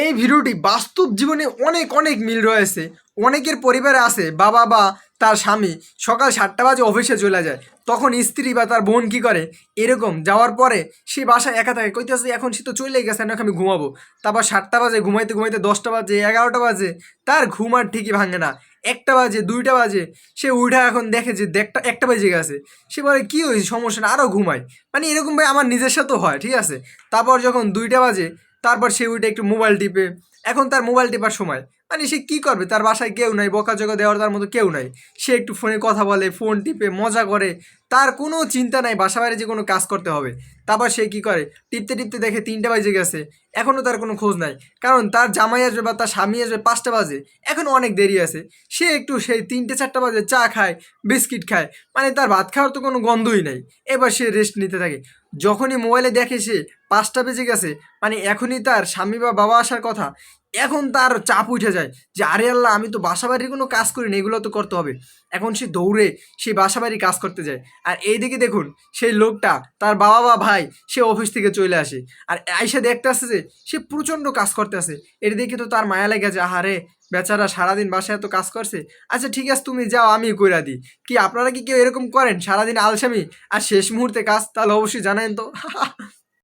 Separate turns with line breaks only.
এই ভিডিওটি বাস্তব জীবনে অনেক অনেক মিল রয়েছে। অনেকের পরিবারে আছে বাবা বা তার স্বামী সকাল 7টা বাজে অফিসে চলে যায়, তখন স্ত্রী বা তার বোন কী করে, এরকম যাওয়ার পরে সে বাসায় একা থাকে, কইতেছে এখন সে তো চলেই গেছে, এখন আমি ঘুমাবো। তারপর 7টা বাজে ঘুমাইতে ঘুমাইতে 10টা বাজে, 11টা বাজে, তার ঘুম আর ঠিকই ভাঙে না। 1টা বাজে, 2টা বাজে, সে উঠা এখন দেখে যে একটা বেজে গেছে। সে বলে কী হয়েছে, সমস্যা না, আরও ঘুমায়। মানে এরকম ভাই আমার নিজের সাথেও হয়, ঠিক আছে। তারপর যখন 2টা বাজে, তারপর সে উঠে একটু মোবাইল টিপে। এখন তার মোবাইল টিপার সময়, মানে সে কী করবে, তার বাসায় কেউ নাই, বকাঝকা দেওয়ার তার মতো কেউ নাই। সে একটু ফোনে কথা বলে, ফোন টিপে মজা করে। তার কোনো চিন্তা নাই বাসা বাইরে যে কোনো কাজ করতে হবে। তারপর সে কী করে, টিপতে টিপতে দেখে 3টা বাজে গেছে, এখনও তার কোনো খোঁজ নাই। কারণ তার জামাই আসবে বা তার স্বামী আসবে 5টা বাজে, এখনও অনেক দেরি আছে। সে একটু সেই 3টে 4টা বাজে চা খায়, বিস্কিট খায়, মানে তার ভাত খাওয়ার তো কোনো গন্ধই নাই। এবার সে রেস্ট নিতে থাকে। যখনই মোবাইলে দেখে সে 5টা বেজে গেছে, মানে এখনই তার স্বামী বা বাবা আসার কথা, এখন তার চাপ উঠে যায় যে আরে আল্লাহ, আমি তো বাসা বাড়ির কোনো কাজ করিনি, এগুলো তো করতে হবে। এখন সে দৌড়ে সেই বাসা বাড়ির কাজ করতে যায়। আর এইদিকে দেখুন, সেই লোকটা তার বাবা বা ভাই সে অফিস থেকে চলে আসে, আর আইসা দেখতে আসছে যে সে প্রচণ্ড কাজ করতে আসে। এর দিকে তো তার মায়া লেগে যায়, আহারে বেচারা সারাদিন বাসায় এত কাজ করছে। আচ্ছা ঠিক আছে, তুমি যাও, আমি কইরা দিই। কি আপনারা কি কেউ এরকম করেন, সারাদিন আলসামি আর শেষ মুহূর্তে কাজ? তাহলে অবশ্যই জানেন তো।